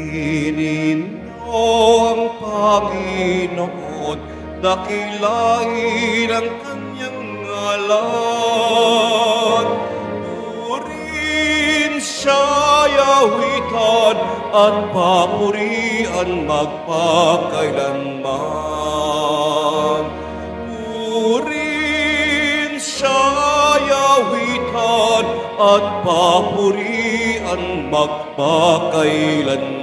Pagalingin niyo ang Panginoon, dakilain ang kanyang ngalan. Purihin siya'y awitan at papurian magpakailanman. Purihin siya'y awitan at papurian magpakailanman.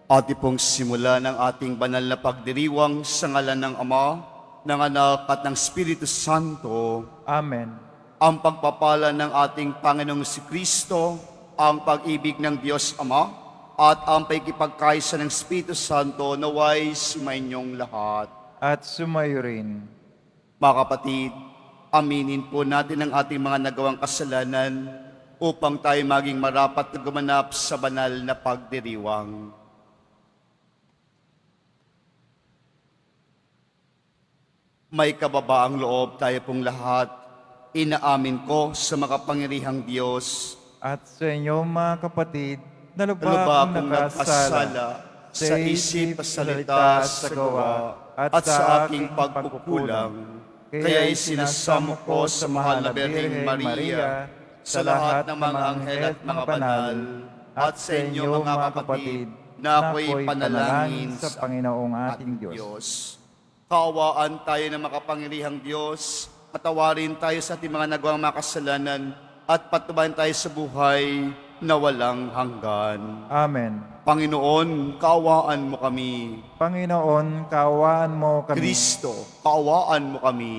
Ati pong simula ng ating banal na pagdiriwang sa ngalan ng Ama, ng Anak at ng Espiritu Santo. Amen. Ang pagpapala ng ating Panginoong Kristo, ang pag-ibig ng Diyos Ama, at ang pakikipagkaisa ng Espiritu Santo naway sumainyong lahat. At sumayo rin. Mga kapatid, aminin po natin ang ating mga nagawang kasalanan upang tayo maging marapat na gumanap sa banal na pagdiriwang. May kababaang loob tayo pong lahat. Inaamin ko sa makapangyarihang Diyos At sa inyo mga kapatid, na na lubha lubha akong akong nagkasala nagkasala sa isip, salita, sa gawa, at sa aking pagkukulang. Kaya isinasamo ko sa mahal na Birheng Maria, sa lahat ng mga anghel at mga banal, at sa inyo mga kapatid, na ako'y panalangin sa Panginoong ating Diyos. Diyos. Kaawaan tayo ng makapangyarihang Diyos, patawarin tayo sa ating mga nagawang makasalanan, at patubayan tayo sa buhay na walang hanggan. Amen. Panginoon, kaawaan mo kami. Panginoon, kaawaan mo kami. Kristo, kaawaan mo kami.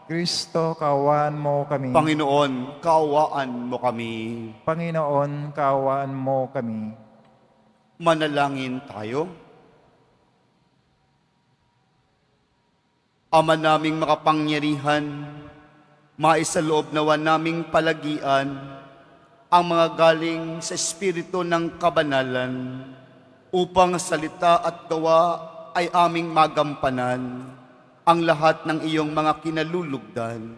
Kristo, kaawaan mo kami. Panginoon, kaawaan mo kami. Panginoon, kaawaan mo kami. Manalangin tayo. Ama naming makapangyarihan, maisaloob nawa naming palagian ang mga galing sa Espiritu ng kabanalan upang salita at gawa ay aming magampanan ang lahat ng iyong mga kinalulugdan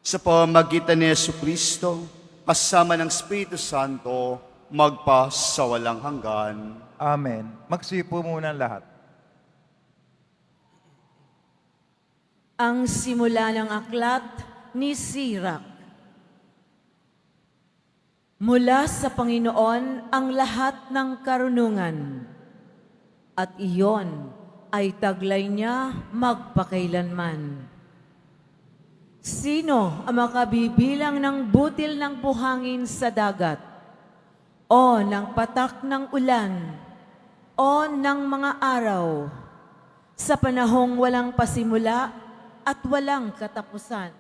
sa pamamagitan ni Jesucristo kasama ng Espiritu Santo magpa sa walang hanggan. Amen. Magsipo muna lahat. Ang simula ng aklat ni Sirach. Mula sa Panginoon ang lahat ng karunungan, at iyon ay taglay niya magpakailanman. Sino ang makabibilang ng butil ng buhangin sa dagat, o ng patak ng ulan, o ng mga araw, sa panahong walang pasimula at walang katapusan?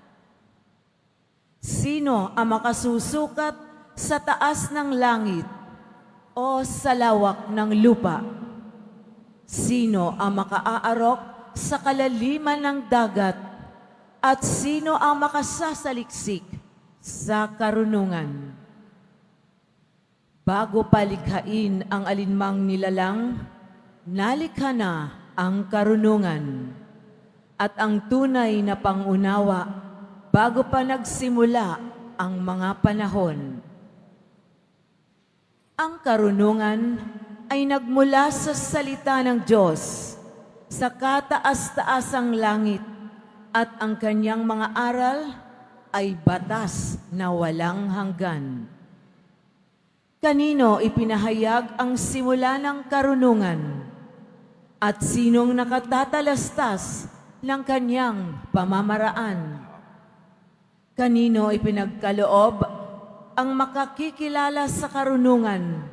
Sino ang makasusukat sa taas ng langit o sa lawak ng lupa? Sino ang makaaarok sa kalaliman ng dagat at sino ang makasasaliksik sa karunungan? Bago palikhain ang alinmang nilalang, nalikha na ang karunungan at ang tunay na pangunawa bago pa nagsimula ang mga panahon. Ang karunungan ay nagmula sa salita ng Diyos, sa kataas-taasang langit, at ang kanyang mga aral ay batas na walang hanggan. Kanino ipinahayag ang simula ng karunungan? At sinong nakatatalastas ng kanyang pamamaraan? Kanino ipinagkaloob ang makakikilala sa karunungan?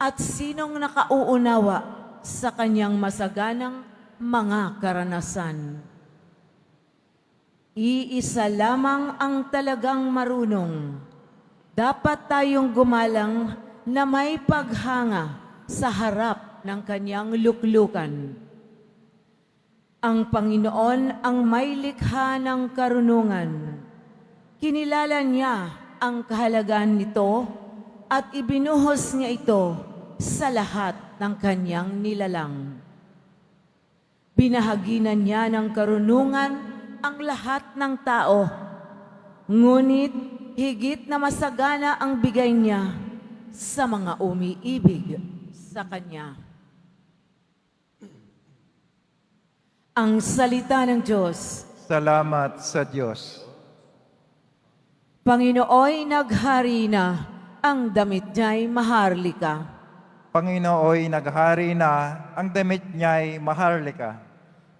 At sinong nakauunawa sa kanyang masaganang mga karanasan? Iisa lamang ang talagang marunong. Dapat tayong gumalang na may paghanga sa harap ng kanyang luklukan. Ang Panginoon ang may likha ng karunungan. Kinilala niya ang kahalagan nito at ibinuhos niya ito sa lahat ng kanyang nilalang. Binahaginan niya ng karunungan ang lahat ng tao, ngunit higit na masagana ang bigay niya sa mga umiibig sa Kanya. Ang salita ng Diyos. Salamat sa Diyos. Panginooy naghari na, ang damit niya'y maharlika. Panginooy naghari na, ang damit niya'y maharlika.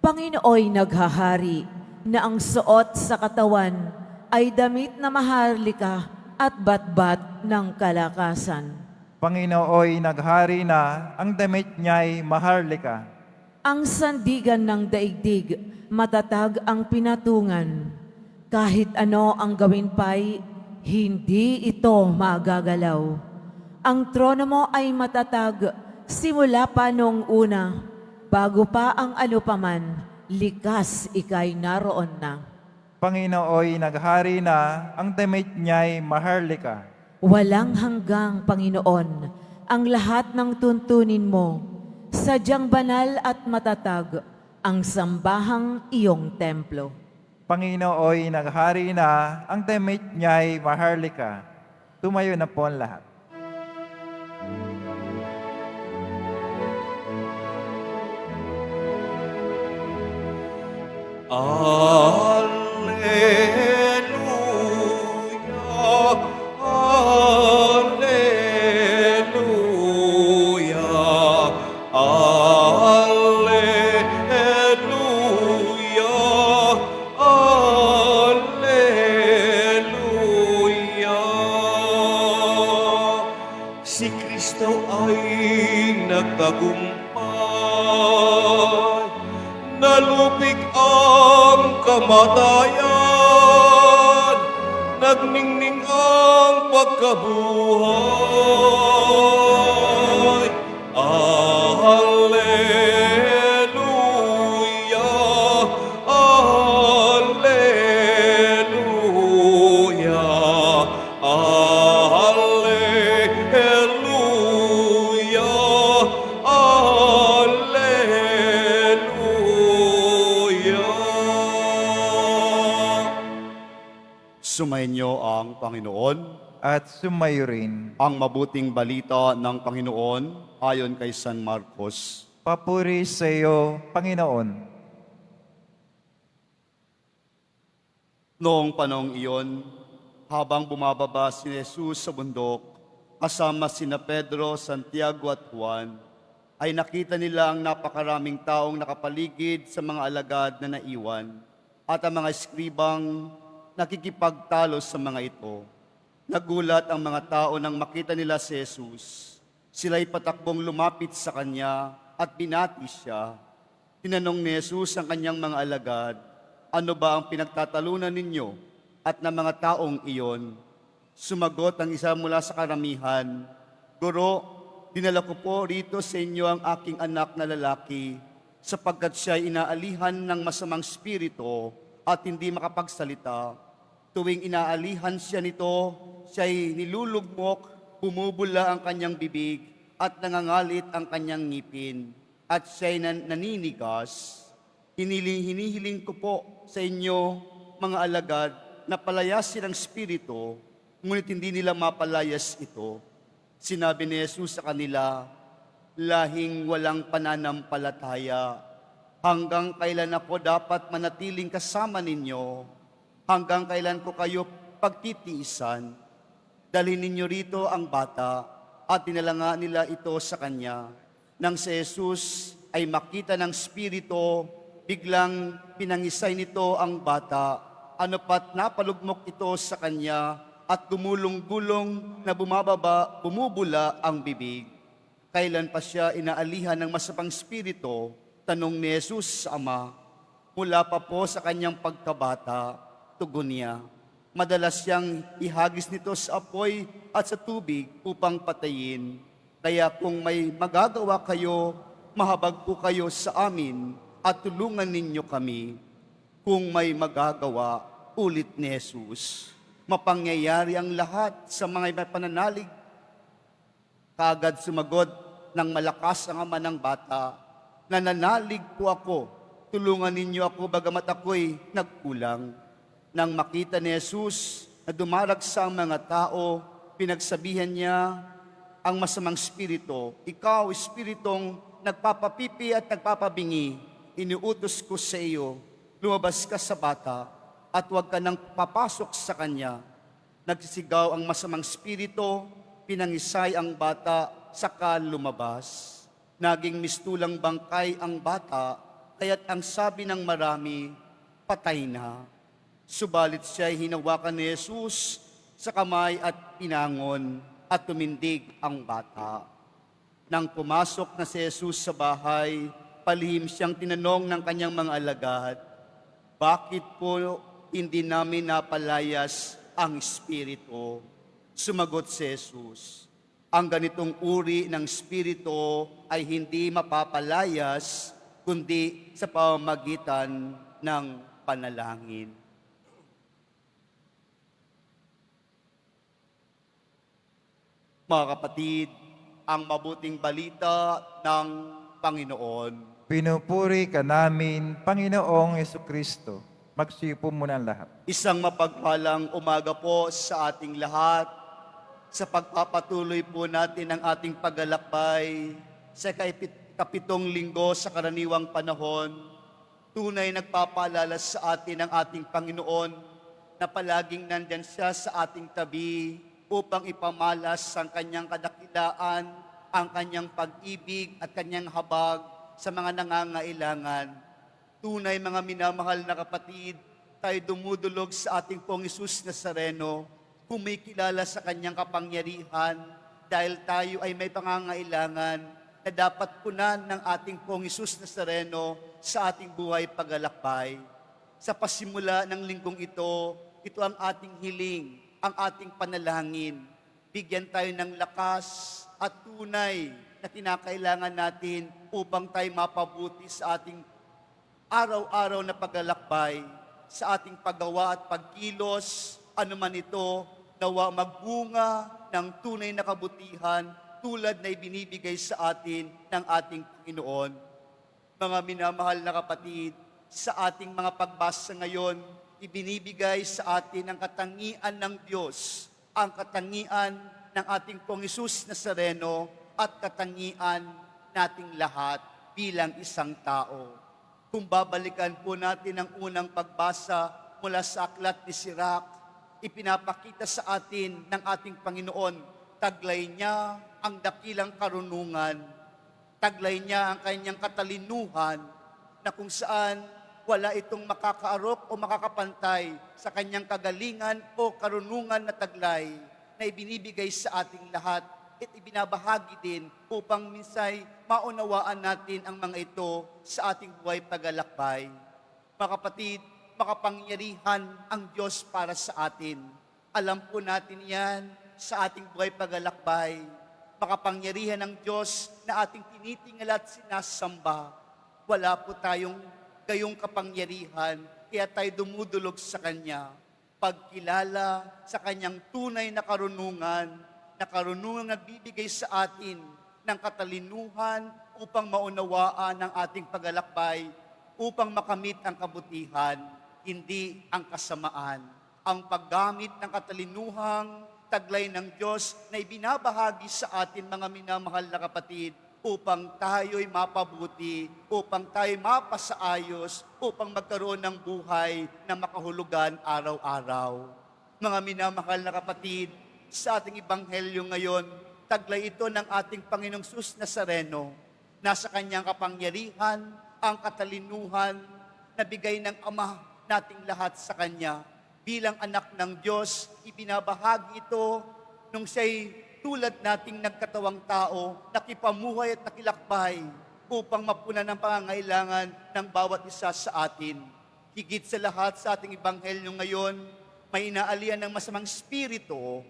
Panginooy naghahari, na ang suot sa katawan ay damit na maharlika at batbat ng kalakasan. Panginooy naghari na, ang damit niya'y maharlika. Ang sandigan ng daigdig, matatag ang pinatungan. Kahit ano ang gawin pa'y, hindi ito magagalaw. Ang trono mo ay matatag, simula pa noong una, bago pa ang ano paman, likas ika'y naroon na. Panginooy naghari na, ang damit niya'y maharlika. Walang hanggang, Panginoon, ang lahat ng tuntunin mo, sadyang banal at matatag ang sambahang iyong templo. Panginooy naghari na, ang damit niya'y maharlika. Tumayo na po ang lahat. Alleluia, alleluia, alleluia, alleluia. Si Kristo ay nagtagumpay, nalupig ang kamatayan, nagningning ang pagkabuhay. Alleluia, alleluia, alleluia, alleluia. Sumainyo ang Panginoon. At sumayo rin. Ang mabuting balita ng Panginoon ayon kay San Marcos. Papuri sa iyo, Panginoon. Noong panahong iyon, habang bumababa si Jesus sa bundok, kasama sina Pedro, Santiago at Juan, ay nakita nila ang napakaraming taong nakapaligid sa mga alagad na naiwan at ang mga eskribang nakikipagtalo sa mga ito. Nagulat ang mga tao nang makita nila si Jesus. Sila'y patakbong lumapit sa kanya at binati siya. Tinanong ni Jesus ang kanyang mga alagad, "Ano ba ang pinagtatalunan ninyo?" At ng mga taong iyon, sumagot ang isa mula sa karamihan, "Guro, dinala ko po rito sa inyo ang aking anak na lalaki sapagkat siya ay inaalihan ng masamang spirito at hindi makapagsalita. Tuwing inaalihan siya nito, siya ay nilulugmok, bumubula ang kanyang bibig at nangangalit ang kanyang ngipin at siya ay naninigas. Hinihiling ko po sa inyo, mga alagad, na palayasin ang spirito, ngunit hindi nila mapalayas ito." Sinabi ni Jesus sa kanila, "Lahing walang pananampalataya. Hanggang kailan ako dapat manatiling kasama ninyo? Hanggang kailan ko kayo pagtitiisan? Dalhin ninyo rito ang bata." At dinala nga nila ito sa kanya. Nang si Jesus ay makita ng spirito, biglang pinangisay nito ang bata. Ano pat napalugmok ito sa kanya at gumulong-gulong na bumubula ang bibig. Kailan pa siya inaalihan ng masamang spirito? Tanong ni Jesus sa ama. Mula pa po sa kanyang pagkabata, tugon niya. Madalas siyang ihagis nito sa apoy at sa tubig upang patayin. Kaya kung may magagawa kayo, mahabag po kayo sa amin at tulungan ninyo kami. Kung may magagawa, ulit ni Jesus, mapangyayari ang lahat sa mga pananalig. Kaagad sumagot ng malakas ang ama ng bata, "Nananalig po ako, tulungan ninyo ako bagamat ako'y nagkulang." Nang makita ni Jesus na dumaragsa ang mga tao, pinagsabihan niya ang masamang spirito, ikaw, espiritong nagpapapipi at nagpapabingi, iniutos ko sa iyo, lumabas ka sa bata at huwag ka nang papasok sa kanya. Nagsisigaw ang masamang spirito, pinangisay ang bata, saka lumabas. Naging mistulang bangkay ang bata, kaya't ang sabi ng marami, patay na. Subalit siya'y hinawakan ni Jesus sa kamay at pinangon at tumindig ang bata. Nang pumasok na si Jesus sa bahay, palihim siyang tinanong ng kanyang mga alagad, bakit po hindi namin napalayas ang Espiritu? Sumagot si Jesus, ang ganitong uri ng Espiritu ay hindi mapapalayas, kundi sa pamamagitan ng panalangin. Mga kapatid, ang mabuting balita ng Panginoon. Pinupuri ka namin, Panginoong Jesucristo. Magsipo muna ang lahat. Isang mapagpalang umaga po sa ating lahat, sa pagpapatuloy po natin ang ating paglalakbay sa kapitong linggo sa karaniwang panahon. Tunay nagpapaalala sa atin ang ating Panginoon na palaging nandyan siya sa ating tabi upang ipamalas ang kanyang kadakilaan, ang kanyang pag-ibig at kanyang habag sa mga nangangailangan. Tunay mga minamahal na kapatid, tayo dumudulog sa ating Pong Hesus Nazareno, kumikilala sa kanyang kapangyarihan dahil tayo ay may pangangailangan na dapat punan ng ating Pong Hesus Nazareno sa ating buhay paglalakbay. Sa pasimula ng linggong ito ang ating hiling, ang ating panalangin. Bigyan tayo ng lakas at tunay na kinakailangan natin upang tayo mapabuti sa ating araw-araw na paglalakbay, sa ating paggawa at pagkilos, anuman ito, nawa magbunga ng tunay na kabutihan tulad na ibinibigay sa atin ng ating Panginoon. Mga minamahal na kapatid, sa ating mga pagbasa ngayon, ibinibigay sa atin ang katangian ng Diyos, ang katangian ng ating Pong Hesus Nazareno at katangian nating lahat bilang isang tao. Kung babalikan po natin ang unang pagbasa mula sa aklat ni Sirach, ipinapakita sa atin ng ating Panginoon, taglay niya ang dakilang karunungan, taglay niya ang kanyang katalinuhan na kung saan wala itong makakaarok o makakapantay sa kanyang kagalingan o karunungan na taglay na ibinibigay sa ating lahat at ibinabahagi din upang minsay maunawaan natin ang mga ito sa ating buhay paglalakbay. Mga kapatid, makapangyarihan ang Diyos para sa atin. Alam po natin yan sa ating buhay paglalakbay. Makapangyarihan ang Diyos na ating tinitingal at sinasamba. Wala po tayong gayong kapangyarihan, kaya tayo dumudulog sa Kanya. Pagkilala sa Kanyang tunay na karunungan nagbibigay sa atin ng katalinuhan upang maunawaan ang ating paglalakbay, upang makamit ang kabutihan, hindi ang kasamaan. Ang paggamit ng katalinuhang taglay ng Diyos na ibinabahagi sa atin mga minamahal na kapatid, upang tayo'y mapabuti, upang tayo'y mapasaayos, upang magkaroon ng buhay na makahulugan araw-araw. Mga minamahal na kapatid, sa ating ebanghelyo ngayon, taglay ito ng ating Panginoong Hesus Nazareno. Nasa kanyang kapangyarihan, ang katalinuhan na bigay ng Ama nating lahat sa Kanya. Bilang anak ng Diyos, ibinabahagi ito nung siya'y tulad nating nagkatawang tao, nakipamuhay at nakilakbay upang mapunan ang pangangailangan ng bawat isa sa atin. Higit sa lahat sa ating ebanghelyo ngayon, may inaalian ng masamang spirito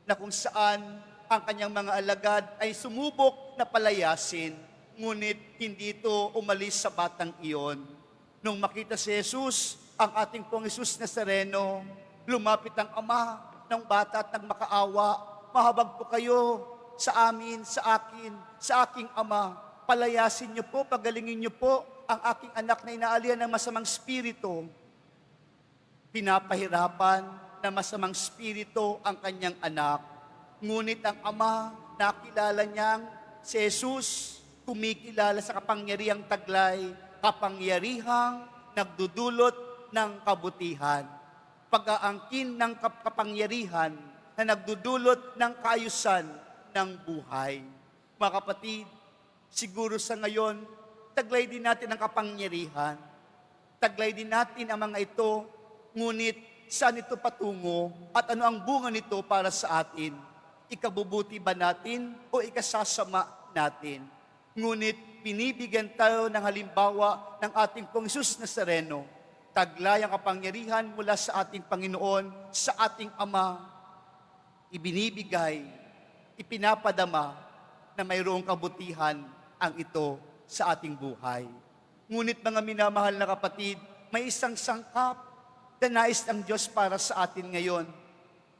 na kung saan ang kanyang mga alagad ay sumubok na palayasin, ngunit hindi ito umalis sa batang iyon. Nung makita si Jesus, ang ating Pong Hesus Nazareno, lumapit ang ama ng bata at nagmakaawa, mahabag po kayo sa amin, sa akin, sa aking ama. Palayasin niyo po, pagalingin niyo po ang aking anak na inaalian ng masamang spirito. Pinapahirapan na masamang spirito ang kanyang anak. Ngunit ang ama, nakilala niyang si Jesus, kumikilala sa kapangyarihang taglay, kapangyarihang nagdudulot ng kabutihan. Pag-aangkin ng kapangyarihan na nagdudulot ng kaayusan ng buhay. Mga kapatid, siguro sa ngayon, taglay din natin ang kapangyarihan. Taglay din natin ang mga ito, ngunit saan ito patungo at ano ang bunga nito para sa atin? Ikabubuti ba natin o ikasasama natin? Ngunit binibigyan tayo ng halimbawa ng ating Pong Hesus Nazareno. Taglay ang kapangyarihan mula sa ating Panginoon, sa ating Ama. Ibinibigay, ipinapadama na mayroong kabutihan ang ito sa ating buhay. Ngunit mga minamahal na kapatid, may isang sangkap na nais ng Diyos para sa atin ngayon.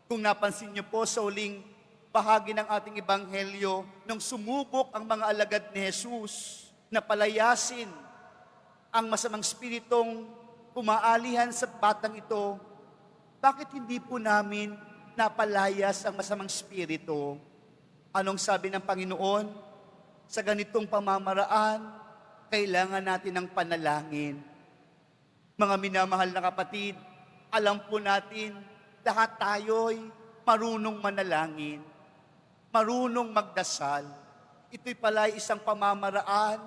Kung napansin niyo po sa uling bahagi ng ating ebanghelyo, nung sumubok ang mga alagad ni Jesus na palayasin ang masamang spiritong pumaalihan sa batang ito, bakit hindi po namin napalayas ang masamang spirito? Anong sabi ng Panginoon? Sa ganitong pamamaraan, kailangan natin ng panalangin. Mga minamahal na kapatid, alam po natin, lahat tayo'y marunong manalangin, marunong magdasal. Ito'y pala'y isang pamamaraan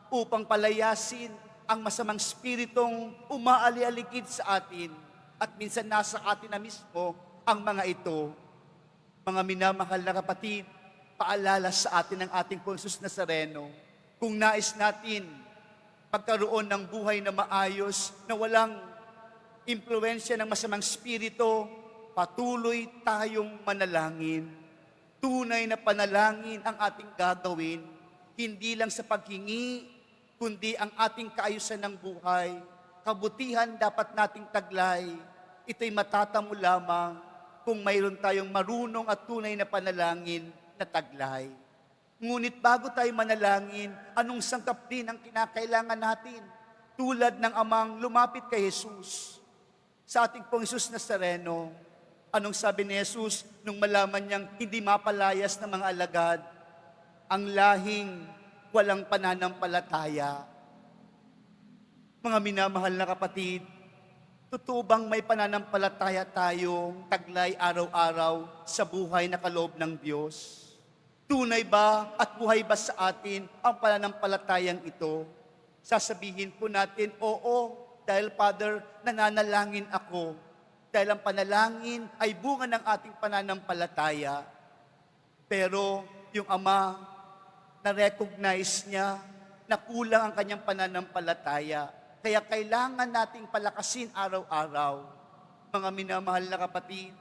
upang palayasin ang masamang spiritong umaali-aligid sa atin at minsan nasa atin na mismo ang mga ito. Mga minamahal na kapatid, paalala sa atin ng ating Pong Hesus Nazareno, kung nais natin pagkaroon ng buhay na maayos, na walang impluensya ng masamang spirito, patuloy tayong manalangin. Tunay na panalangin ang ating gagawin, hindi lang sa paghingi, kundi ang ating kaayusan ng buhay. Kabutihan dapat nating taglay. Ito'y matatamo lamang kung mayroon tayong marunong at tunay na panalangin na taglay. Ngunit bago tayo manalangin, anong sangkap din ang kinakailangan natin? Tulad ng amang lumapit kay Jesus, sa ating Pong Hesus Nazareno, anong sabi ni Jesus nung malaman niyang hindi mapalayas ng mga alagad, ang lahing walang pananampalataya? Mga minamahal na kapatid, totoo bang may pananampalataya tayong taglay araw-araw sa buhay na kaloob ng Diyos? Tunay ba at buhay ba sa atin ang pananampalatayang ito? Sasabihin po natin, oo, dahil Father, nananalangin ako. Dahil ang panalangin ay bunga ng ating pananampalataya. Pero yung Ama, na-recognize niya na kulang ang kanyang pananampalataya. Kaya kailangan nating palakasin araw-araw. Mga minamahal na kapatid,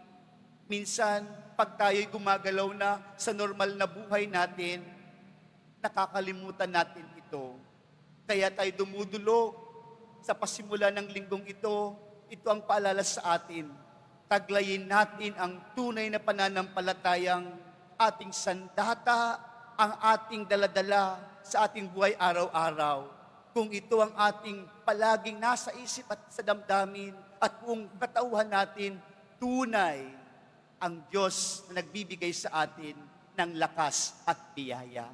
minsan, pag tayo'y gumagalaw na sa normal na buhay natin, nakakalimutan natin ito. Kaya tayo dumudulog sa pasimula ng linggong ito ang paalala sa atin. Taglayin natin ang tunay na pananampalatayang ating sandata, ang ating daladala sa ating buhay araw-araw. Kung ito ang ating palaging nasa isip at sa damdamin at kung katauhan natin, tunay ang Diyos na nagbibigay sa atin ng lakas at biyaya.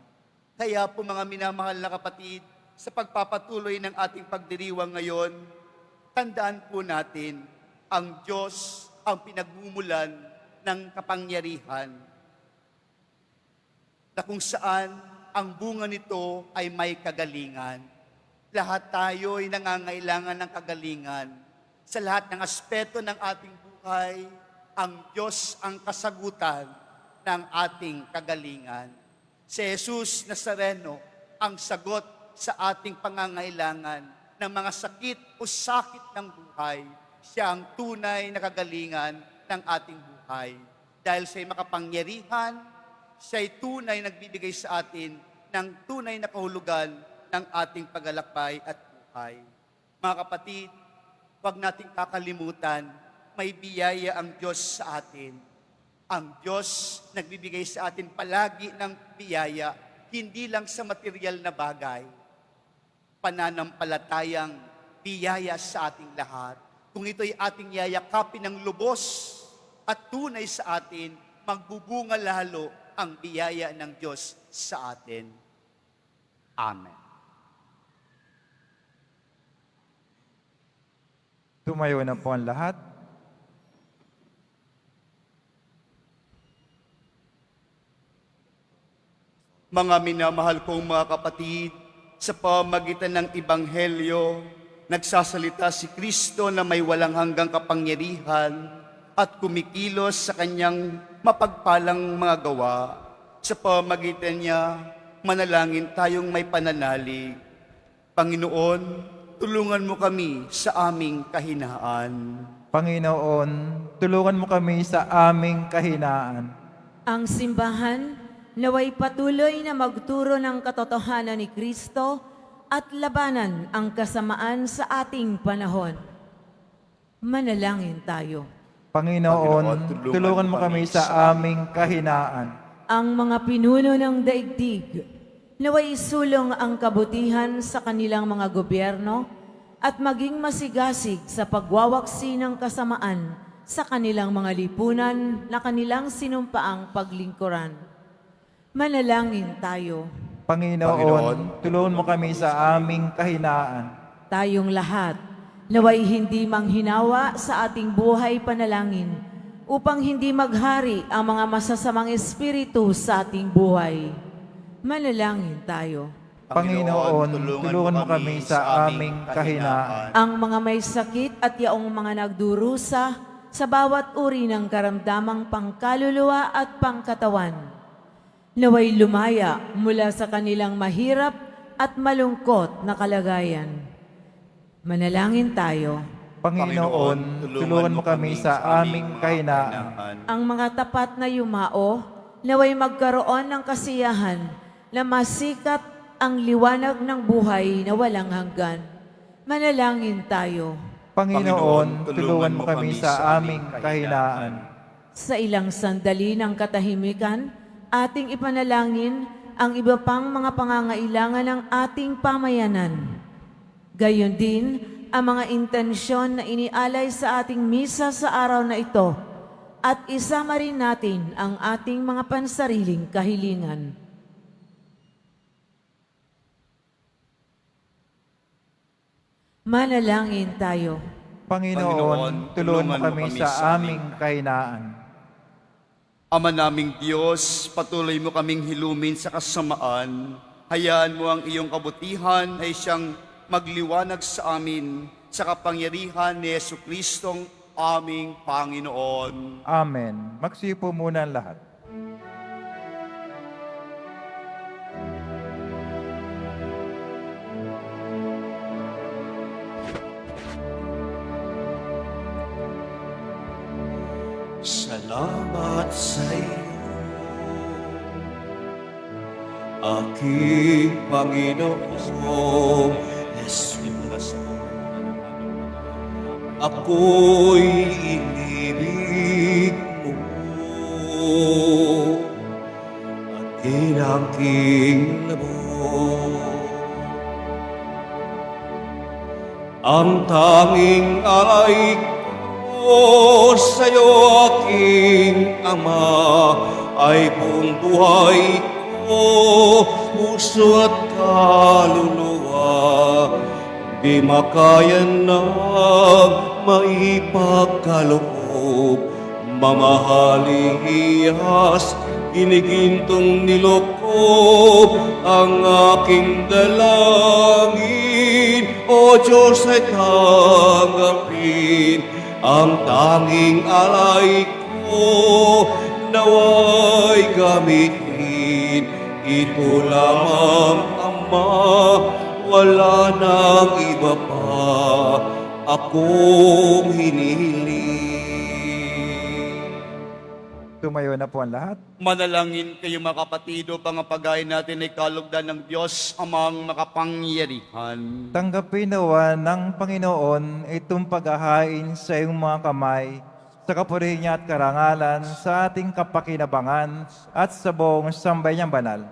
Kaya po mga minamahal na kapatid, sa pagpapatuloy ng ating pagdiriwang ngayon, tandaan po natin, ang Diyos ang pinagmumulan ng kapangyarihan, na kung saan ang bunga nito ay may kagalingan. Lahat tayo ay nangangailangan ng kagalingan. Sa lahat ng aspeto ng ating buhay, ang Diyos ang kasagutan ng ating kagalingan. Si Jesus Nazareno ang sagot sa ating pangangailangan ng mga sakit o sakit ng buhay. Siya ang tunay na kagalingan ng ating buhay. Dahil siya'y makapangyarihan, siya'y tunay nagbibigay sa atin ng tunay na kahulugan ng ating paglalakbay at buhay. Mga kapatid, huwag nating kakalimutan, may biyaya ang Diyos sa atin. Ang Diyos nagbibigay sa atin palagi ng biyaya, hindi lang sa material na bagay. Pananampalatayang biyaya sa ating lahat. Kung ito'y ating yayakapin ng lubos, at tunay sa atin, magbubunga lalo ang biyaya ng Diyos sa atin. Amen. Tumayo na po ang lahat. Mga minamahal kong mga kapatid, sa pamagitan ng Ebanghelyo, nagsasalita si Kristo na may walang hanggang kapangyarihan at kumikilos sa kanyang mapagpalang mga gawa. Sa pamagitan niya, manalangin tayong may pananalig. Panginoon, tulungan mo kami sa aming kahinaan. Panginoon, tulungan mo kami sa aming kahinaan. Ang simbahan naway patuloy na magturo ng katotohanan ni Kristo at labanan ang kasamaan sa ating panahon. Manalangin tayo. Panginoon, tulungan mo kami sa aming kahinaan. Ang mga pinuno ng daigdig, naway isulong ang kabutihan sa kanilang mga gobyerno at maging masigasig sa pagwawaksi ng kasamaan sa kanilang mga lipunan na kanilang sinumpaang paglingkuran. Manalangin tayo. Panginoon, tulungan mo kami sa aming kahinaan. Tayong lahat, naway hindi manghinawa sa ating buhay panalangin upang hindi maghari ang mga masasamang espiritu sa ating buhay. Manalangin tayo. Panginoon, tulungan mo kami sa aming kahinaan. Ang mga may sakit at yaong mga nagdurusa sa bawat uri ng karamdamang pangkaluluwa at pangkatawan, naway lumaya mula sa kanilang mahirap at malungkot na kalagayan. Manalangin tayo. Panginoon, tulungan mo kami sa aming kahinaan. Ang mga tapat na yumao, naway magkaroon ng kasiyahan na masikat ang liwanag ng buhay na walang hanggan. Manalangin tayo. Panginoon, tulungan mo kami sa aming kahinaan. Sa ilang sandali ng katahimikan, ating ipanalangin ang iba pang mga pangangailangan ng ating pamayanan. Gayon din, ang mga intensyon na inialay sa ating misa sa araw na ito at isama rin natin ang ating mga pansariling kahilingan. Manalangin tayo. Panginoon, tulungan mo kami sa aming kahinaan. Ama naming Diyos, patuloy mo kaming hilumin sa kasamaan. Hayaan mo ang iyong kabutihan ay siyang magliwanag sa amin sa kapangyarihan ni Jesucristong aming Panginoon. Amen. Magsipo muna ang lahat. Salamat sa iyo, aking Panginoong Jesus. Ako'y inibig mo at inangking labo. Ang tanging alay ko sa'yo, aking Ama, ay buong buhay ko, puso at kaluluwa. Di makayan na maipagkaloob, mamahaling iyas, ginigintong nilokob ang aking dalangin. O Diyos, ay tanggapin ang tanging alay ko, naway gamitin. Ito lamang, Ama, wala nang iba pa akong hinihiling. Tumayo na po ang lahat. Manalangin kayo mga kapatid upang ang paghain natin ay kalugdan ng Diyos amang makapangyarihan. Tanggapin nawa ng Panginoon itong paghahain sa iyong mga kamay, sa kapurihan niya at karangalan, sa ating kapakinabangan at sa buong sambay niyang banal.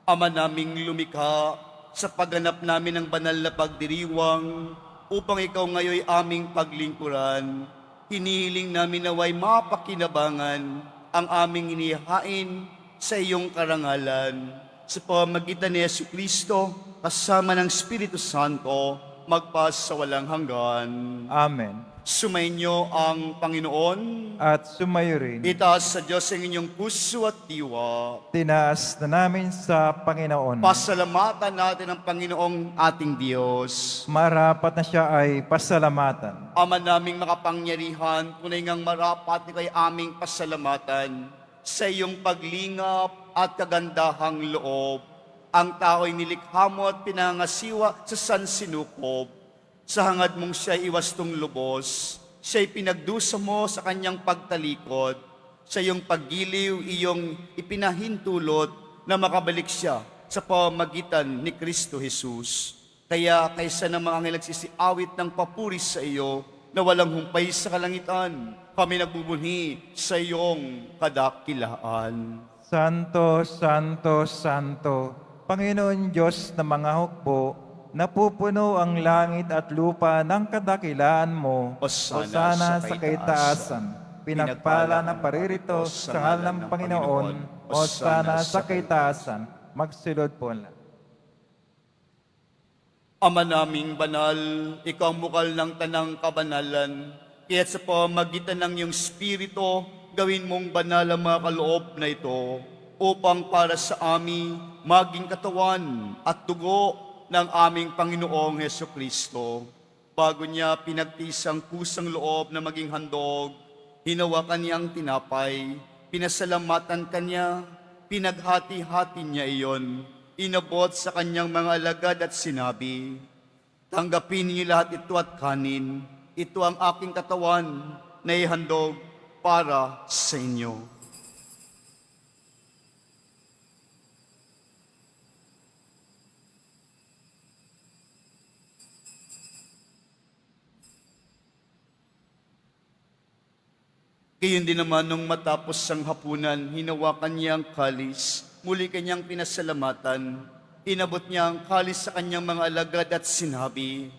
Ama naming lumikha, sa pagganap namin ng banal na pagdiriwang, upang ikaw ngayoy aming paglingkuran, hinihiling namin naway mapakinabangan ang aming inihain sa iyong karangalan. Sa pamamagitan ni Yesu Kristo, kasama ng Espiritu Santo, magpas sa walang hanggan. Amen. Sumainyo ang Panginoon. At sumayo rin, Itaas sa Diyos ang inyong puso at diwa. tinaas na namin sa Panginoon. Pasalamatan natin ang Panginoong ating Diyos. Marapat na siya ay pasalamatan. Ama naming makapangyarihan, tunay ngang marapat ni kay aming pasalamatan sa iyong paglingap at kagandahang loob. Ang tao'y nilikha mo at pinangasiwa sa sansinukob. Sa hangad mong siya'y iwastong lubos, siya'y pinagdusa mo sa kanyang pagtalikod. Sa iyong paggiliw, iyong ipinahintulot na makabalik siya sa pamamagitan ni Kristo Jesus. Kaya kaysa ng mga anghel nagsisiawit ng papuri sa iyo na walang humpay sa kalangitan, kami nagbubunhi sa iyong kadakilaan. Santo, Santo, Santo, Panginoon Diyos ng mga hukbo, napupuno ang langit at lupa ng kadakilaan mo. Hosana Sa kaitaasan. Pinagpala na paririto sa ngalan ng Panginoon. Hosana sa kaitaasan. Magsilod po lang. Ama naming banal, ikaw ang bukal ng tanang kabanalan, kaya't sa pamagitan ng iyong Espiritu, gawin mong banal ang mga kaloob na ito, upang para sa amin maging katawan at dugo ng aming Panginoong Heso Kristo. Bago niya pinagtisang kusang loob na maging handog, hinawakan niya ang tinapay, pinasalamatan kanya, pinaghati-hati niya iyon, inabot sa kanyang mga alagad at sinabi, tanggapin niyo lahat ito at kanin, ito ang aking katawan na ihandog para sa inyo. Gayon din naman nung matapos ang hapunan, hinawakan niya ang kalis, muli kanyang pinasalamatan, inabot niya ang kalis sa kanyang mga alagad at sinabi,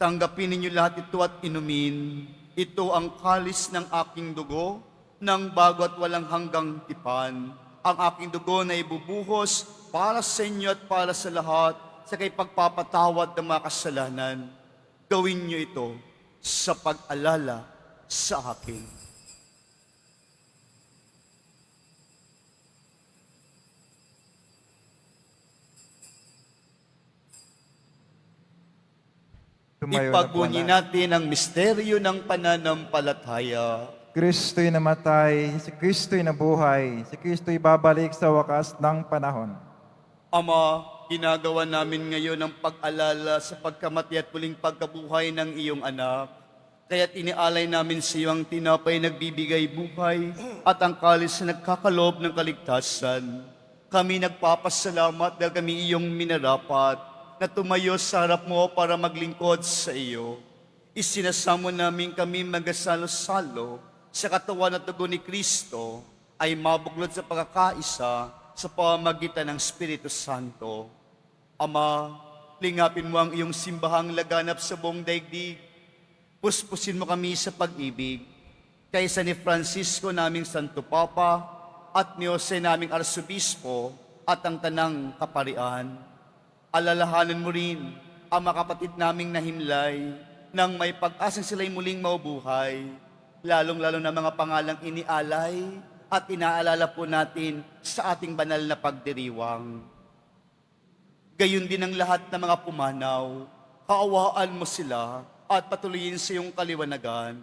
tanggapin ninyo lahat ito at inumin, ito ang kalis ng aking dugo, ng bago at walang hanggang tipan. Ang aking dugo na ibubuhos para sa inyo at para sa lahat, sa kay pagpapatawad ng mga kasalanan. Gawin niyo ito sa pag-alala sa akin. Tumayo na po Ipagbunyi lang. natin ang misteryo ng pananampalataya. Kristo'y namatay, si Kristo'y nabuhay, si Kristo'y babalik sa wakas ng panahon. Ama, ginagawa namin ngayon ang pag-alala sa pagkamati at muling pagkabuhay ng iyong anak. Kaya tinialay namin sa iyo ang tinapay nagbibigay buhay at ang kalis na nagkakalob ng kaligtasan. Kami nagpapasalamat dahil kami iyong minarapat na tumayo sa harap mo para maglingkod sa iyo. Isinasamo namin kami magasalo-salo sa katawan at dugo ni Kristo ay mabuklod sa pagkakaisa sa pamamagitan ng Espiritu Santo. Ama, lingapin mo ang iyong simbahang laganap sa buong daigdig. Puspusin mo kami sa pag-ibig. Kaysa ni Francisco naming Santo Papa at ni Jose naming Arsobispo at ang tanang kaparian. Alalahanan mo rin ang mga kapatid naming nahimlay nang may pag-asang sila'y muling maubuhay, lalong-lalo na mga pangalang inialay at inaalala po natin sa ating banal na pagdiriwang. Gayon din ang lahat ng mga pumanaw, kaawaan mo sila at patuloyin sa iyong kaliwanagan.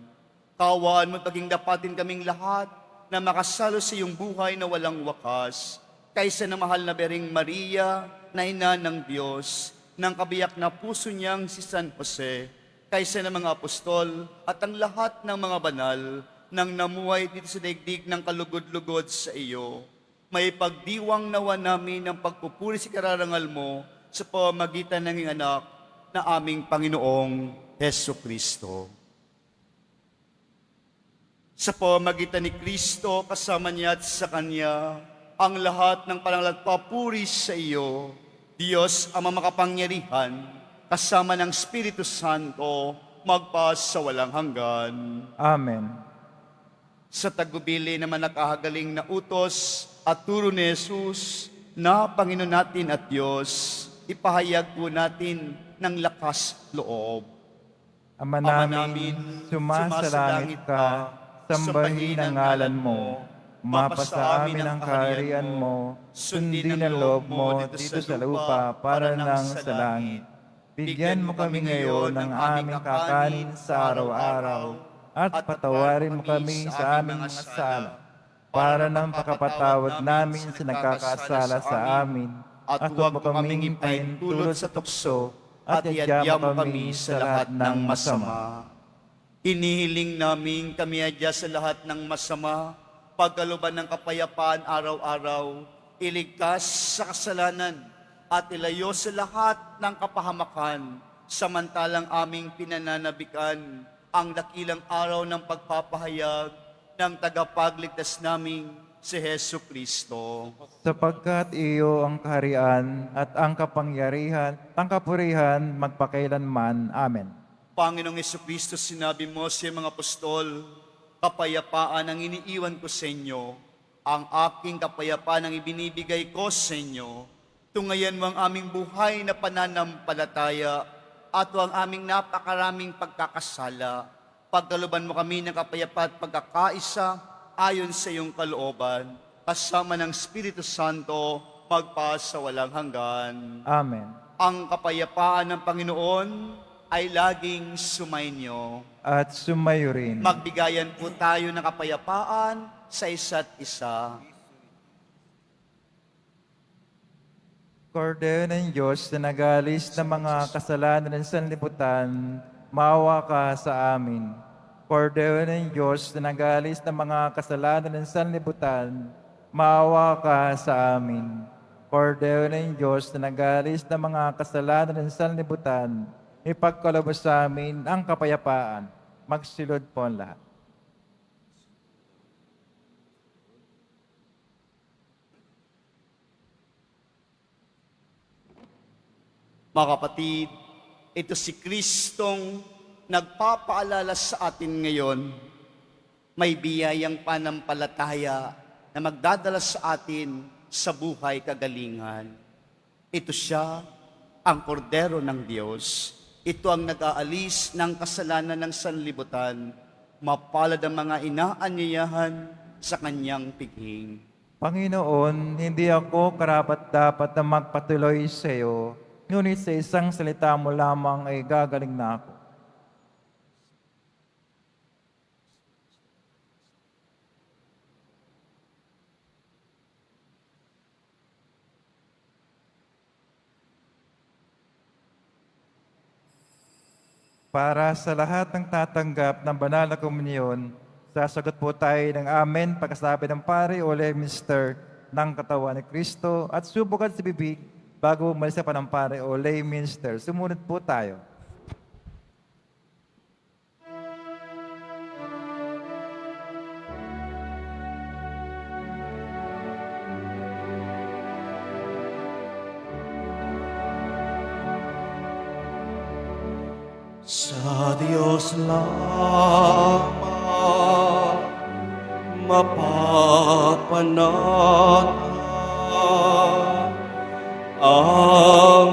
Kaawaan mo paging dapatin kaming lahat na makasalo sa iyong buhay na walang wakas, kaysa na mahal na Bering Maria, na ina ng Diyos, ng kabiyak na puso niyang si San Jose, kaysa ng mga apostol at ang lahat ng mga banal nang namuhay dito sa daigdig ng kalugod-lugod sa iyo. May pagdiwang nawa namin ng pagpupuri sa kararangal mo sa pamamagitan ng iyong anak na aming Panginoong Heso Kristo. Sa pamamagitan ni Kristo, kasama niya at sa Kanya, ang lahat ng parangal at papuri sa iyo, Diyos Ama makapangyarihan, kasama ng Espiritu Santo, magpas sa walang hanggan. Amen. Sa tagubili naman nakahagaling na utos at turo ni Jesus na Panginoon natin at Diyos, ipahayag po natin ng lakas loob. Ama Ama namin, namin, sumasalangit ka, sambahin ang ngalan mo, mapasa amin ang kaharian mo, sundin ang loob mo dito sa lupa para nang sa langit. Bigyan mo kami ngayon ng aming kakanin sa araw-araw, at patawarin mo kami sa aming mga sala, para nang pakapatawad namin sa nagkakasala sa amin, at huwag mo kaming ipahintulot sa tukso, at iadya mo kami sa lahat ng masama. Inihiling namin kami adya sa lahat ng masama, pagkaluban ng kapayapaan araw-araw, iligtas sa kasalanan, at ilayo sa lahat ng kapahamakan, samantalang aming pinananabikan ang dakilang araw ng pagpapahayag ng tagapagligtas naming si Hesu Kristo. Sapagkat iyo ang kaharian at ang kapangyarihan, ang kapurihan magpakailanman. Amen. Panginoong Hesu Kristo, sinabi mo sa mga apostol, kapayapaan ang iniiwan ko sa inyo, ang aking kapayapaan ang ibinibigay ko sa inyo. Tungayan mo ang aming buhay na pananampalataya at ang aming napakaraming pagkakasala. Pagkaluban mo kami ng kapayapaan at pagkakaisa ayon sa iyong kalooban, kasama ng Espiritu Santo, magpas sa walang hanggan. Amen. Ang kapayapaan ng Panginoon ay laging sumainyo. At sumayo rin. Magbigayan po tayo ng kapayapaan sa isa't isa. Kordero ng Diyos na nagalis ng mga kasalanan ng sanlibutan, maawa ka sa amin. Kordero ng Diyos na nagalis ng mga kasalanan ng sanlibutan, maawa ka sa amin. Kordero ng Diyos na nagalis ng mga kasalanan ng sanlibutan, ipagkaloob sa amin ang kapayapaan. Magsilod po ang lahat. Mga kapatid, ito si Kristong nagpapaalala sa atin ngayon. May biyayang panampalataya na magdadala sa atin sa buhay kagalingan. Ito siya, ang kordero ng Diyos. Ito ang nag-aalis ng kasalanan ng sanlibutan. Mapalad ang mga inaanyayahan sa kanyang piging. Panginoon, hindi ako karapat-dapat na magpatuloy sa iyo, ngunit sa isang salita mo lamang ay gagaling na ako. Para sa lahat ng tatanggap ng banal na komunyon, sasagot po tayo ng amen pagkasabi ng pare o minister ng katawan ni Kristo at subukan sa bibig bago umalis sa panampare o lay minister. Sumunod po tayo. Sa Diyos lamang mapapanatan ang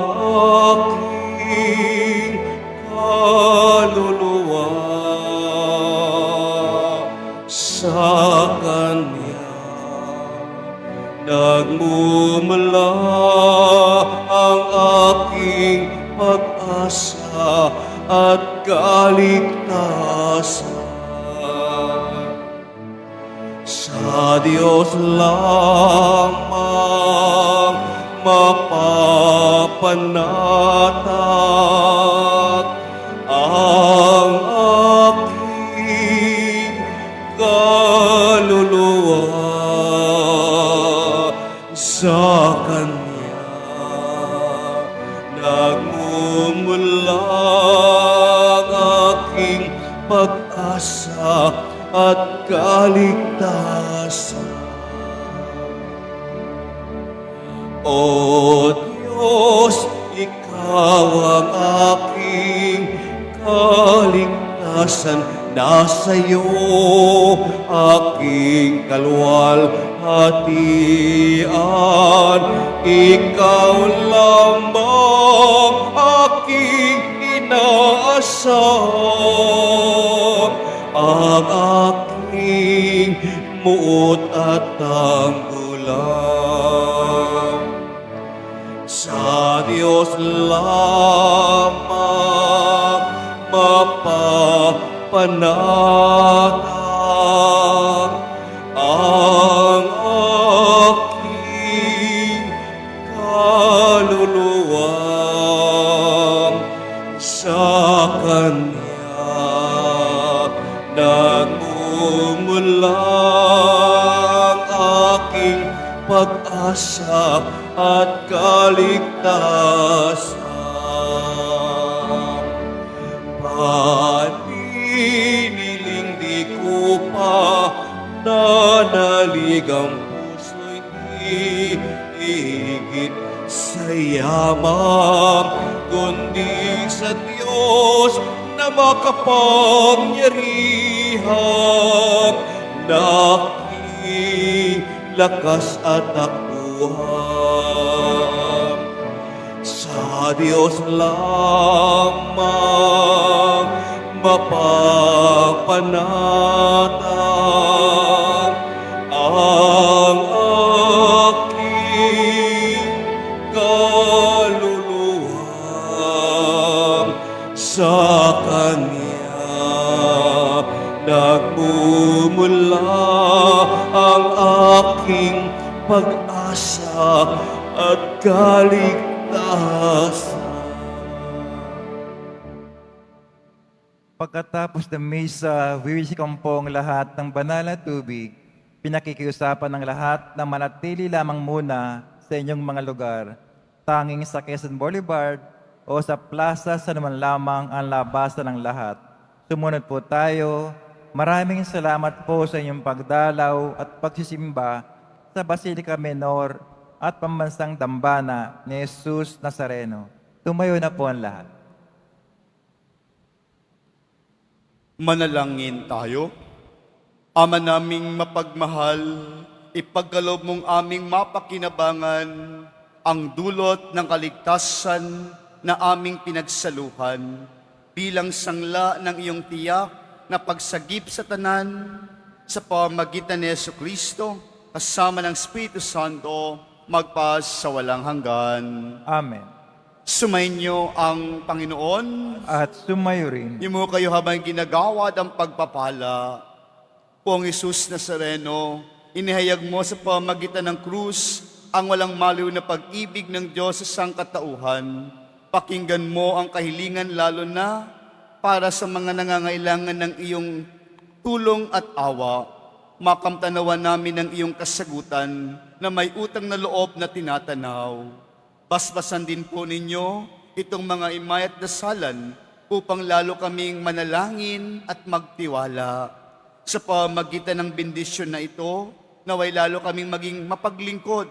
aking kaluluwa. Sa Kanya nagmumula ang aking pag-asa at kaligtasan. Sa Diyos lamang mapapanatag ang aking kaluluwa. Sa Kanya nagmumula aking pag-asa at kaligtasan. O Diyos, Ikaw ang aking kaligtasan nasa iyo, aking kalwalhatian. Ikaw lamang aking inaasam, ang aking muot at tanggulang. Sa Diyos lamang mapapanatag ang aking kaluluwa. Sa Kanya nagmumulang aking pag-asa at kaligtasan. Paniniling di ko pa nanaligang puso'y higit sa yaman, kundi sa Diyos na makapangyarihan, na aking lakas at takbuhan. Sa Diyos lamang mapapanatag ang aking kaluluwa. Sa Kanya nagmumula ang aking pag-asa at kaligtasan. Pagkatapos ng misa, wiwisikan po ang lahat ng banal na tubig. Pinakikiusapan ng lahat na manatili lamang muna sa inyong mga lugar, tanging sa Quezon Boulevard o sa plaza sa naman lamang ang labasan ng lahat. Sumunod po tayo. Maraming salamat po sa inyong pagdalaw at pagsisimba sa Basilica Menor at Pambansang Dambana ni Jesus Nazareno. Tumayo na po ang lahat. Manalangin tayo. Ama naming mapagmahal, ipagkaloob mong aming mapakinabangan ang dulot ng kaligtasan na aming pinagsaluhan bilang sangla ng iyong tiyak na pagsagip sa tanan sa pamamagitan ni Jesucristo kasama ng Espiritu Santo magpas sa walang hanggan. Amen. Sumainyo ang Panginoon. At sumayo rin. Imo kayo habang ginagawad ang pagpapala. Poong Jesus Nazareno, inihayag mo sa pamamagitan ng krus ang walang maliw na pag-ibig ng Diyos sa sangkatauhan. Pakinggan mo ang kahilingan lalo na para sa mga nangangailangan ng iyong tulong at awa. Makamtanawan namin ang iyong kasagutan na may utang na loob na tinatanaw. Basbasan din po ninyo itong mga imay at dasalan upang lalo kaming manalangin at magtiwala. Sa pamagitan ng bendisyon na ito, naway lalo kaming maging mapaglingkod,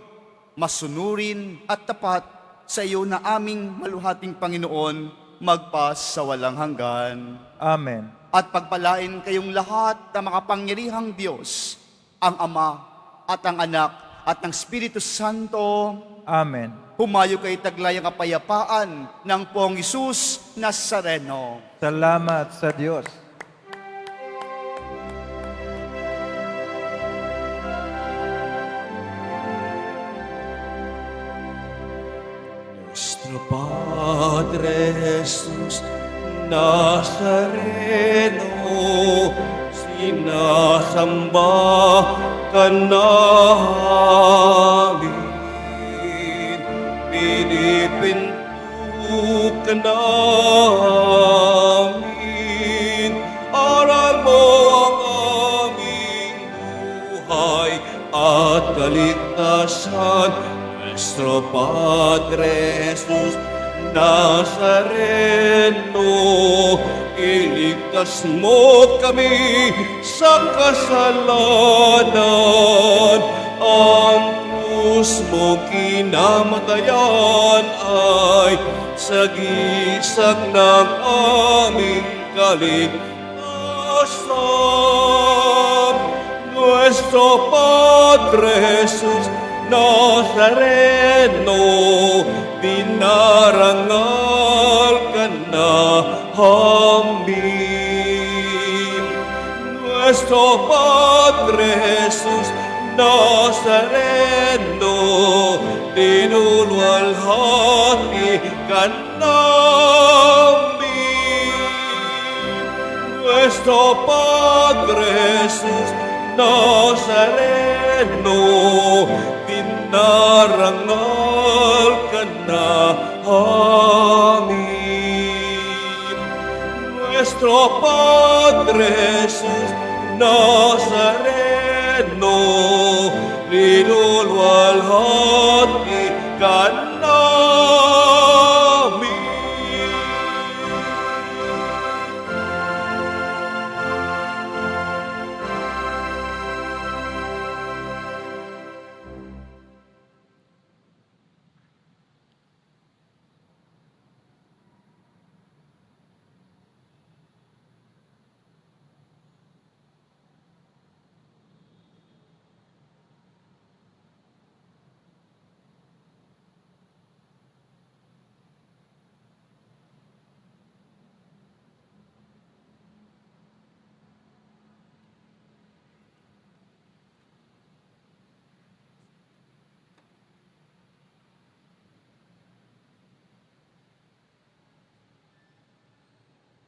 masunurin at tapat sa iyo na aming maluhating Panginoon magpas sa walang hanggan. Amen. At pagpalain kayong lahat na makapangyarihang Diyos, ang Ama at ang Anak at ang Espiritu Santo. Amen. Humayo kay taglay ang kapayapaan ng Poong Jesus Nazareno. Salamat sa Diyos. Nuestro Padre Jesus Nazareno, sinasamba ka namin, pinipinto ka namin, aral mo ang aming buhay at kaligtasan. Nuestro Padre Jesus Nazareno, iligtas mo kami sa kasalanan. Ang krus mo kinamatayan ay sagisag ng aming kaligtasan. Nuestro Padre Jesus Nazareno, dinarangal ka na amin. Nuestro Padre Jesus Nazareno, dinulwalhati ka namin. Nuestro Padre Jesus Nazareno, dinarangal ka na amin. Nuestro Padre Jesus Nazareno, linulwalhati ka